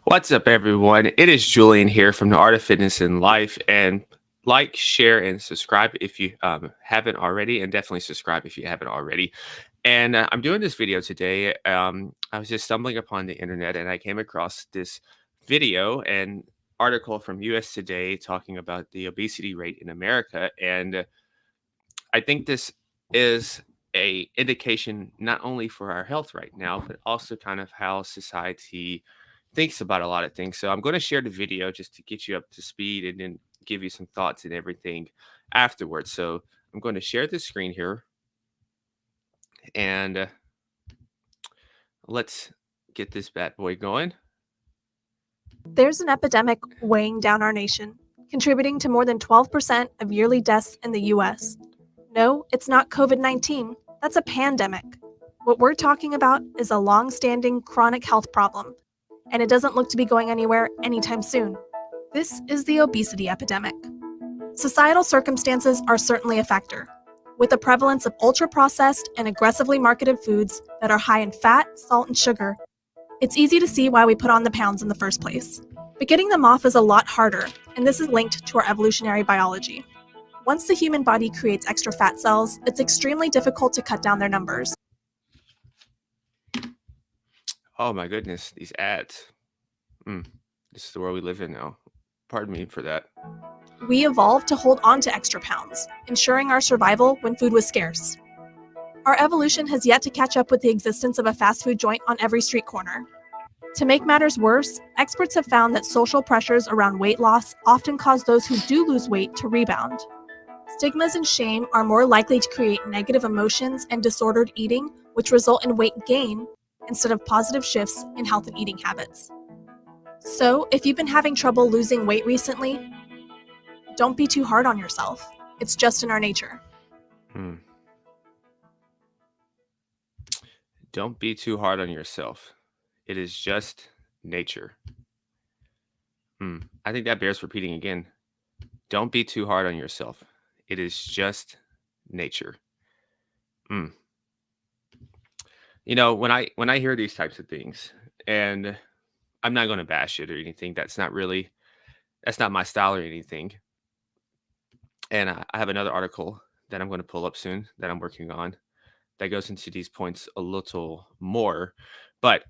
What's up, everyone? It is Julian here from the Art of Fitness and Life. And like, share, and subscribe if you haven't already, and definitely subscribe if you haven't already. And I'm doing this video today. I was just stumbling upon the internet and I came across this video and article from US Today talking about the obesity rate in America. And I think this is a indication not only for our health right now, but also kind of how society thinks about a lot of things. So I'm going to share the video just to get you up to speed and then give you some thoughts and everything afterwards. So I'm going to share the screen here and let's get this bad boy going. There's an epidemic weighing down our nation, contributing to more than 12% of yearly deaths in the US. No, it's not COVID 19. That's a pandemic. What we're talking about is a long standing chronic health problem, and it doesn't look to be going anywhere anytime soon. This is the obesity epidemic. Societal circumstances are certainly a factor. With the prevalence of ultra processed and aggressively marketed foods that are high in fat, salt, and sugar, it's easy to see why we put on the pounds in the first place. But getting them off is a lot harder, and this is linked to our evolutionary biology. Once the human body creates extra fat cells, it's extremely difficult to cut down their numbers. Oh my goodness, these ads. This is the world we live in now. Pardon me for that. We evolved to hold on to extra pounds, ensuring our survival when food was scarce. Our evolution has yet to catch up with the existence of a fast food joint on every street corner. To make matters worse, experts have found that social pressures around weight loss often cause those who do lose weight to rebound. Stigmas and shame are more likely to create negative emotions and disordered eating, which result in weight gain instead of positive shifts in health and eating habits. So, if you've been having trouble losing weight recently, don't be too hard on yourself. It's just in our nature. Don't be too hard on yourself. It is just nature. I think that bears repeating again. Don't be too hard on yourself. It is just nature. You know, when I hear these types of things, and I'm not going to bash it or anything. That's not my style or anything. And I have another article that I'm going to pull up soon that I'm working on that goes into these points a little more. But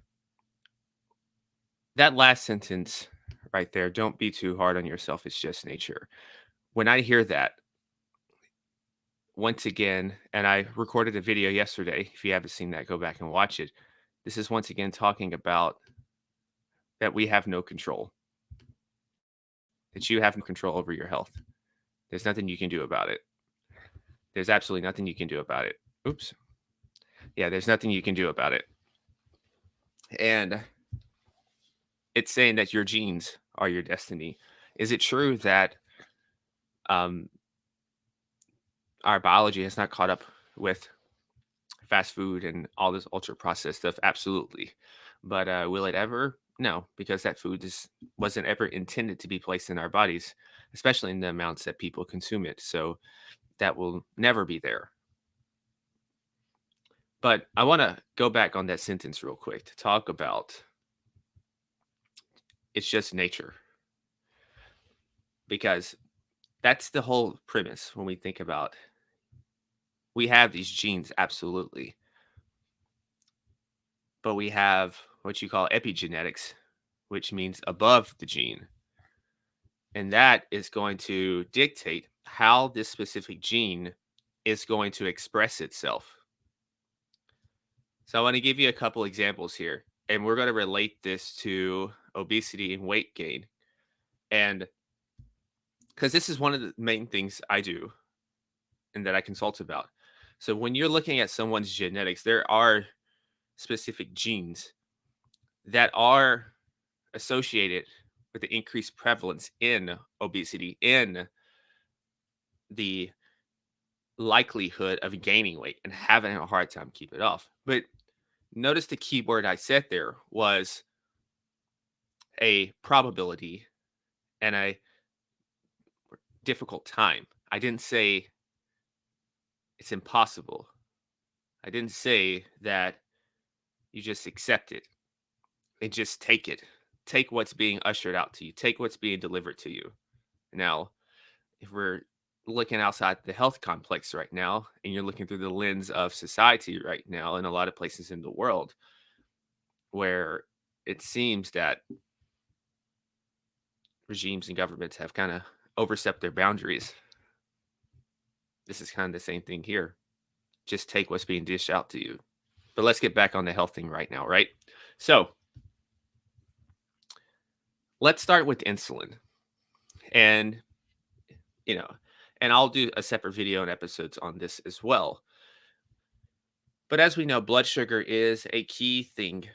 that last sentence right there, don't be too hard on yourself. It's just nature. When I hear that, once again, and I recorded a video yesterday. If you haven't seen that, go back and watch it. This is once again talking about that we have no control, that you have no control over your health. There's nothing you can do about it. There's absolutely nothing you can do about it. Oops. Yeah, there's nothing you can do about it. And it's saying that your genes are your destiny. Is it true that our biology has not caught up with fast food and all this ultra processed stuff? Absolutely. But will it ever? No, because that food wasn't ever intended to be placed in our bodies, especially in the amounts that people consume it. So that will never be there. But I want to go back on that sentence real quick to talk about it's just nature. Because that's the whole premise when we think about we have these genes, absolutely. But we have what you call epigenetics, which means above the gene. And that is going to dictate how this specific gene is going to express itself. So I want to give you a couple examples here, and we're going to relate this to obesity and weight gain. And because this is one of the main things I do and that I consult about. So when you're looking at someone's genetics, there are specific genes that are associated with the increased prevalence in obesity, in the likelihood of gaining weight and having a hard time keep it off. But notice the key word I said there was a probability and a difficult time. I didn't say it's impossible. I didn't say that you just accept it and just take it. take what's being ushered out to you, take what's being delivered to you. Now, if we're looking outside the health complex right now, and you're looking through the lens of society right now in a lot of places in the world where it seems that regimes and governments have kind of overstepped their boundaries, this is kind of the same thing here. Just take what's being dished out to you. But let's get back on the health thing right now, right? So let's start with insulin. And, you know, and I'll do a separate video and episodes on this as well. But as we know, blood sugar is a key thing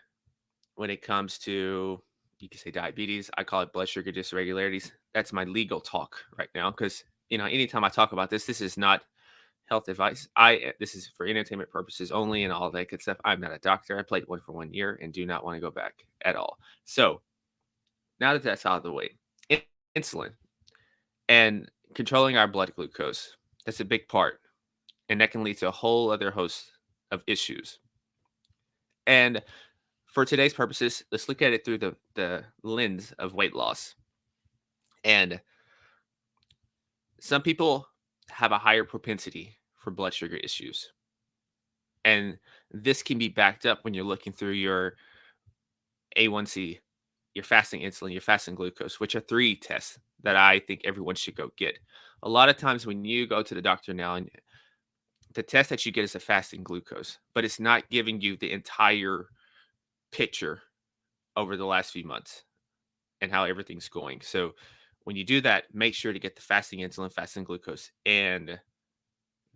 when it comes to, you can say diabetes. I call it blood sugar dysregularities. That's my legal talk right now because, anytime I talk about this, this is not health advice. This is for entertainment purposes only and all that good stuff. I'm not a doctor. I played one for 1 year and do not want to go back at all. So now that that's out of the way, insulin and controlling our blood glucose, that's a big part. And that can lead to a whole other host of issues. And for today's purposes, let's look at it through the lens of weight loss. And some people have a higher propensity for blood sugar issues. And this can be backed up when you're looking through your A1C, your fasting insulin, your fasting glucose, which are 3 tests that I think everyone should go get. A lot of times when you go to the doctor now, and the test that you get is a fasting glucose, but it's not giving you the entire picture over the last few months and how everything's going. So when you do that, make sure to get the fasting insulin, fasting glucose, and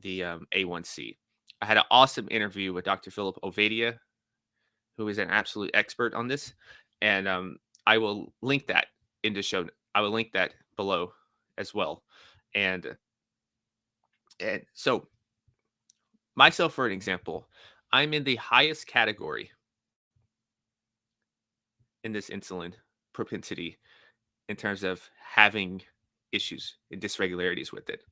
the A1C. I had an awesome interview with Dr. Philip Ovadia, who is an absolute expert on this, and I will link that in the show. I will link that below as well. And so myself, for an example, I'm in the highest category in this insulin propensity in terms of having issues and dysregularities with it.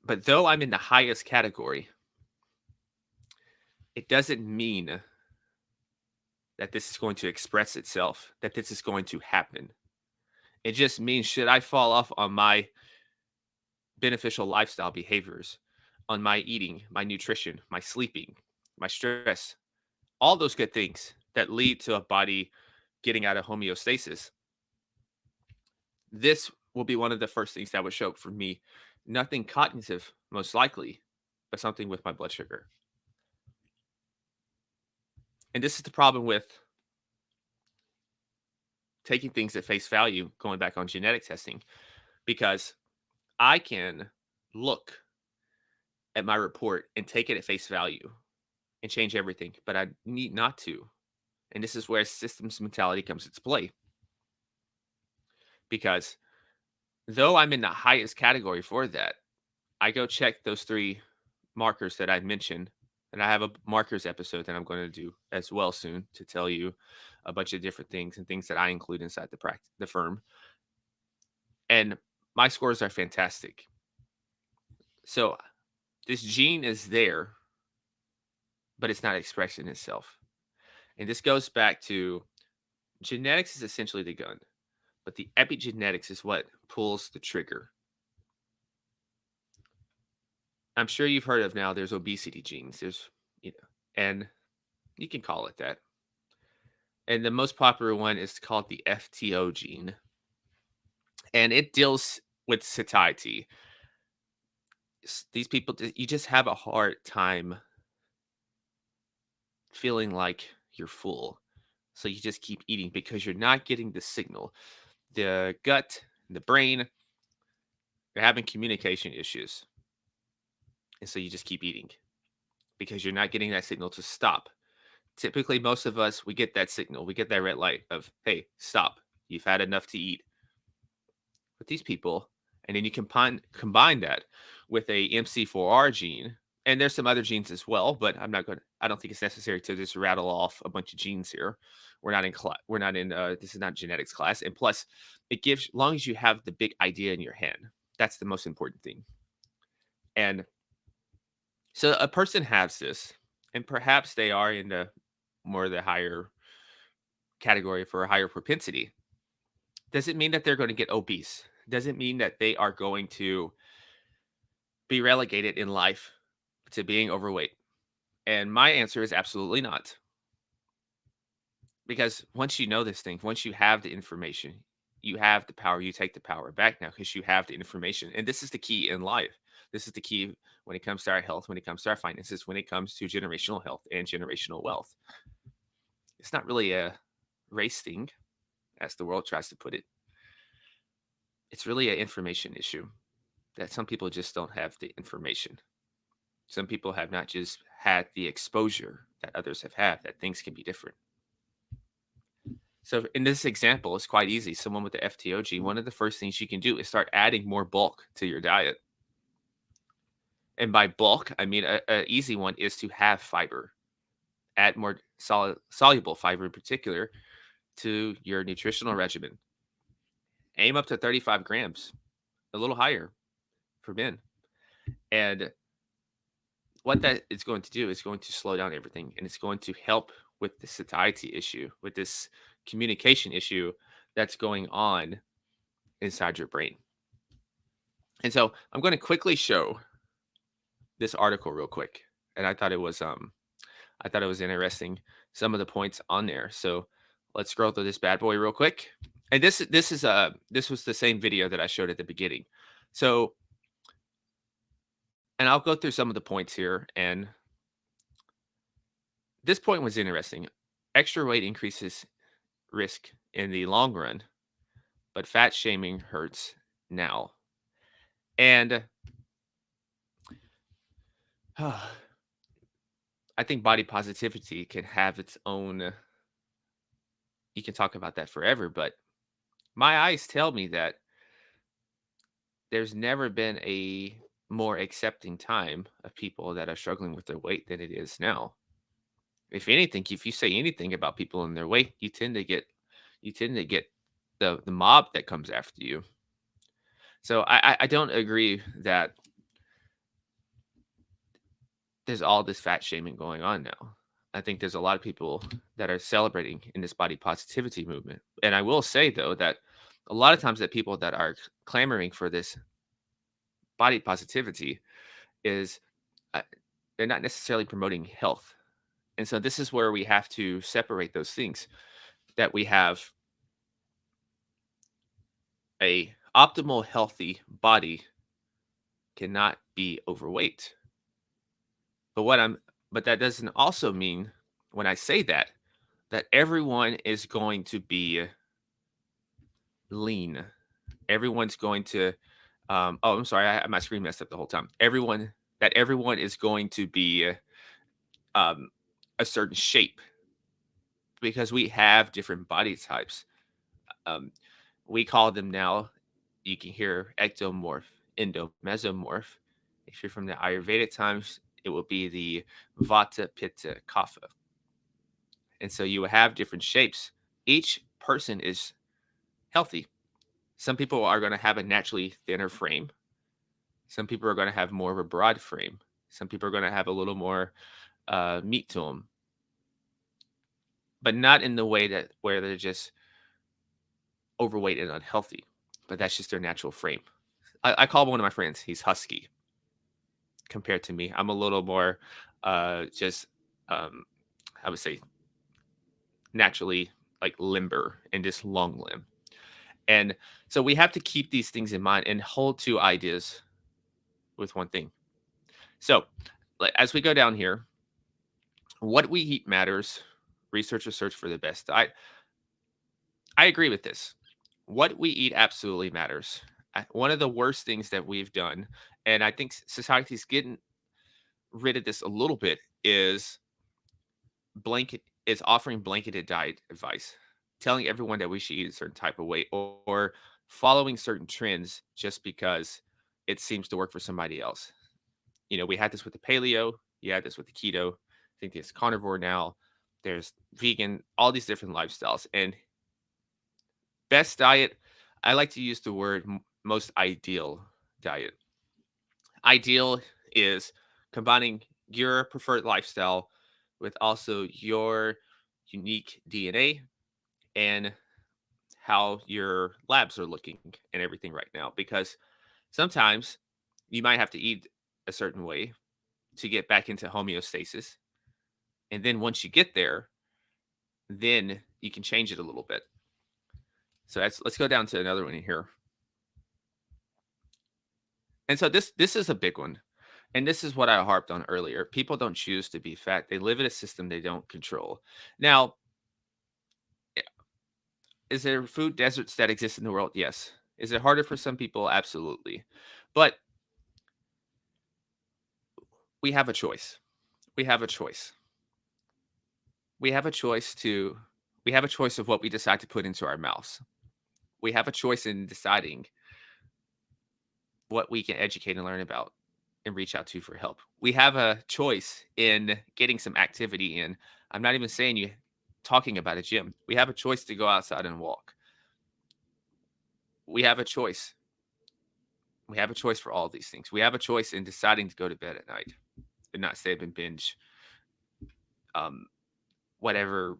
But though I'm in the highest category, it doesn't mean that this is going to express itself, that this is going to happen. It just means, should I fall off on my beneficial lifestyle behaviors, on my eating, my nutrition, my sleeping, my stress, all those good things that lead to a body getting out of homeostasis, this will be one of the first things that would show up for me. Nothing cognitive, most likely, but something with my blood sugar. And this is the problem with taking things at face value, going back on genetic testing, because I can look at my report and take it at face value and change everything, but I need not to. And this is where systems mentality comes into play. Because though I'm in the highest category for that, I go check those 3 markers that I mentioned. And I have a markers episode that I'm going to do as well soon to tell you a bunch of different things and things that I include inside the firm. And my scores are fantastic. So this gene is there, but it's not expressing itself. And this goes back to genetics is essentially the gun, but the epigenetics is what pulls the trigger. I'm sure you've heard of now there's obesity genes. And you can call it that. And the most popular one is called the FTO gene. And it deals with satiety. These people, you just have a hard time feeling like you're full. So you just keep eating because you're not getting the signal. The gut, the brain, you're having communication issues. And so you just keep eating because you're not getting that signal to stop. Typically, most of us, we get that signal. We get that red light of, hey, stop. You've had enough to eat. But these people, and then you combine that with a MC4R gene, and there's some other genes as well, but I don't think it's necessary to just rattle off a bunch of genes here. We're not in class. We're not in. This is not genetics class. And plus, it gives, as long as you have the big idea in your head, that's the most important thing. And so a person has this, and perhaps they are in the more the higher category for a higher propensity, doesn't mean that they're going to get obese. Doesn't mean that they are going to be relegated in life to being overweight. And my answer is absolutely not. Because once you know this thing, once you have the information, you have the power. You take the power back now because you have the information. And this is the key in life. This is the key when it comes to our health, when it comes to our finances, when it comes to generational health and generational wealth. It's not really a race thing, as the world tries to put it. It's really an information issue that some people just don't have the information. Some people have not just had the exposure that others have had, that things can be different. So in this example, it's quite easy. Someone with the FTOG, one of the first things you can do is start adding more bulk to your diet. And by bulk, I mean a easy one is to have fiber. Add more soluble fiber in particular to your nutritional regimen. Aim up to 35 grams, a little higher for men. And what that is going to do is going to slow down everything, and it's going to help with the satiety issue, with this communication issue that's going on inside your brain. And so I'm going to quickly show this article real quick. And I thought it was interesting, some of the points on there. So let's scroll through this bad boy real quick. And this was the same video that I showed at the beginning. So, and I'll go through some of the points here. And this point was interesting. Extra weight increases risk in the long run, but fat shaming hurts now. And I think body positivity can have its own, you can talk about that forever, but my eyes tell me that there's never been a more accepting time of people that are struggling with their weight than it is now. If anything, if you say anything about people and their weight, you tend to get the mob that comes after you. So I don't agree that there's all this fat shaming going on now. I think there's a lot of people that are celebrating in this body positivity movement. And I will say though that a lot of times that people that are clamoring for this body positivity is uh, they're not necessarily promoting health. And so this is where we have to separate those things, that we have a optimal healthy body cannot be overweight. But but that doesn't also mean, when I say that, that everyone is going to be lean. Everyone's going to oh, I'm sorry, I had my screen messed up the whole time. Everyone is going to be um a certain shape, because we have different body types. Um, we call them now, you can hear ectomorph, mesomorph. If you're from the Ayurvedic times, it will be the Vata, Pitta, Kapha. And so you will have different shapes. Each person is healthy. Some people are going to have a naturally thinner frame. Some people are going to have more of a broad frame. Some people are going to have a little more meat to them, but not in the way that where they're just overweight and unhealthy. But that's just their natural frame. I call one of my friends, he's husky compared to me. I'm a little more just um, I would say naturally like limber and just long limb. And so we have to keep these things in mind and hold two ideas with one thing. So as we go down here, what we eat matters. Researchers search for the best. I agree with this. What we eat absolutely matters. One of the worst things that we've done, and I think society's getting rid of this a little bit, is offering blanketed diet advice, telling everyone that we should eat a certain type of way, or following certain trends just because it seems to work for somebody else. You know, we had this with the paleo, you had this with the keto. I think there's carnivore now. There's vegan, all these different lifestyles. And best diet, I like to use the word most ideal diet. Ideal is combining your preferred lifestyle with also your unique DNA and how your labs are looking and everything right now. Because sometimes you might have to eat a certain way to get back into homeostasis. And then once you get there, then you can change it a little bit. So let's go down to another one here. And so this is a big one. And this is what I harped on earlier. People don't choose to be fat. They live in a system they don't control. Now, is there food deserts that exist in the world? Yes. Is it harder for some people? Absolutely. But we have a choice. We have a choice. We have a choice to we have a choice of what we decide to put into our mouths. We have a choice in deciding what we can educate and learn about and reach out to for help. We have a choice in getting some activity in. I'm not even saying you talking about a gym. We have a choice to go outside and walk. We have a choice. We have a choice for all these things. We have a choice in deciding to go to bed at night and not stay up and binge um, whatever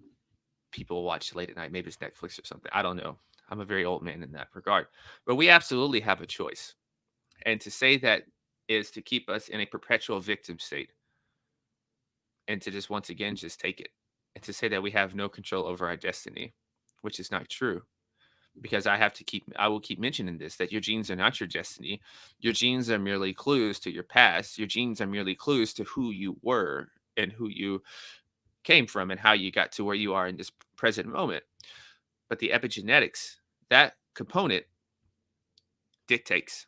people watch late at night. Maybe it's Netflix or something. I don't know. I'm a very old man in that regard. But we absolutely have a choice. And to say that is to keep us in a perpetual victim state and to just once again just take it and to say that we have no control over our destiny, which is not true. Because I will keep mentioning this that your genes are not your destiny. Your genes are merely clues to your past. Your genes are merely clues to who you were and who you came from and how you got to where you are in this present moment. But the epigenetics, that component dictates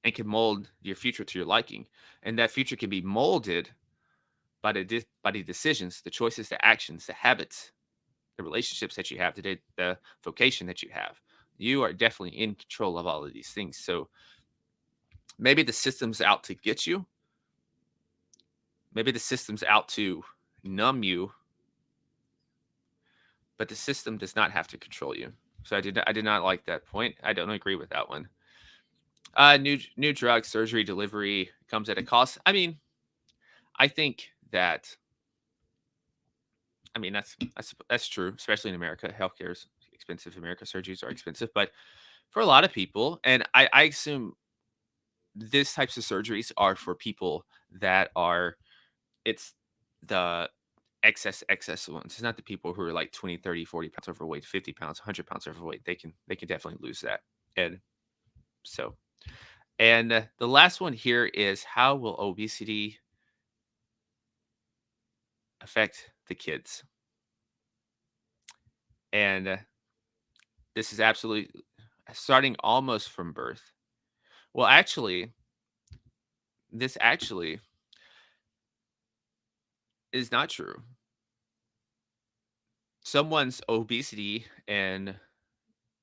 and can mold your future to your liking. And that future can be molded by by the decisions, the choices, the actions, the habits, the relationships that you have today, the vocation that you have. You are definitely in control of all of these things. So maybe the system's out to get you. Maybe the system's out to numb you, but the system does not have to control you. So I did not like that point. I don't agree with that one. New drug surgery delivery comes at a cost. I mean, I think that that's true, especially in America. Healthcare is expensive. America surgeries are expensive, but for a lot of people, and I assume these types of surgeries are for people that are it's the excess ones. It's not the people who are like 20, 30, 40 pounds overweight, 50 pounds, 100 pounds overweight. They can definitely lose that. And so and the last one here is how will obesity affect the kids? And this is absolutely starting almost from birth. Well, actually, this actually is not true. Someone's obesity and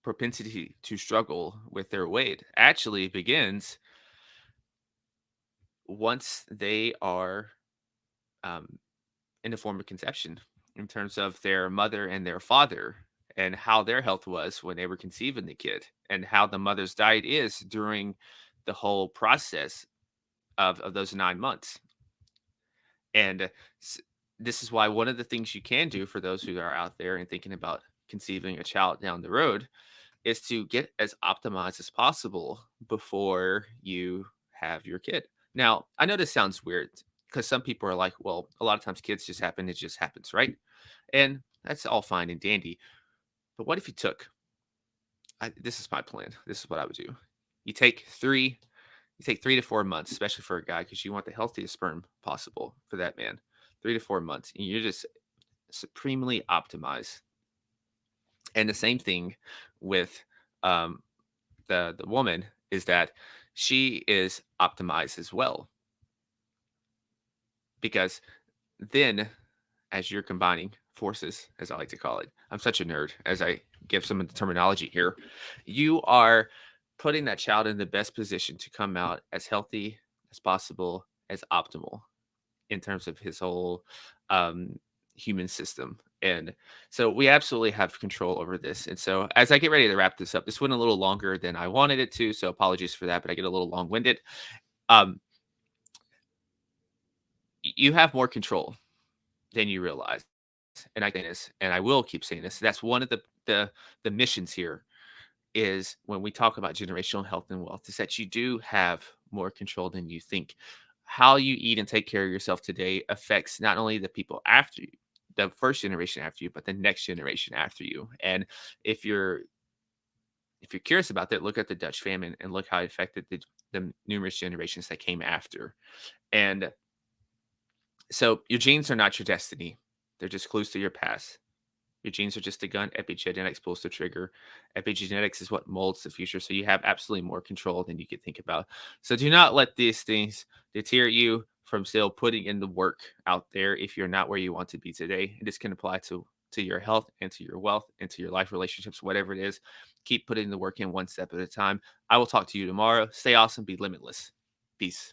propensity to struggle with their weight actually begins once they are um, in the form of conception, in terms of their mother and their father and how their health was when they were conceiving the kid and how the mother's diet is during the whole process of those 9 months. And s- this is why one of the things you can do for those who are out there and thinking about conceiving a child down the road is to get as optimized as possible before you have your kid. Now, I know this sounds weird because some people are like, well, a lot of times kids just happen, it just happens, right? And that's all fine and dandy. But what if you took, this is my plan. This is what I would do. You take three, you take 3 to 4 months, especially for a guy, because you want the healthiest sperm possible for that man. 3 to 4 months, and you're just supremely optimized. And the same thing with um, the woman is that she is optimized as well because then as you're combining forces as I like to call it, I'm such a nerd as I give some of the terminology here, you are putting that child in the best position to come out as healthy as possible, as optimal in terms of his whole um, human system. And so we absolutely have control over this. And so as I get ready to wrap this up, this went a little longer than I wanted it to. So apologies for that, but I get a little long winded. Um, you have more control than you realize. and I say this, and I will keep saying this. That's one of the missions here is when we talk about generational health and wealth is that you do have more control than you think. How you eat and take care of yourself today affects not only the people after you, the first generation after you, but the next generation after you. And if you're if you're curious about that, look at the Dutch famine and look how it affected the numerous generations that came after. And so your genes are not your destiny; they're just clues to your past. Your genes are just a gun. Epigenetics pulls the trigger. Epigenetics is what molds the future. So you have absolutely more control than you could think about. So do not let these things deter you from still putting in the work out there if you're not where you want to be today. And this can apply to your health and to your wealth and to your life relationships, whatever it is. Keep putting the work in one step at a time. I will talk to you tomorrow. Stay awesome. Be limitless. Peace.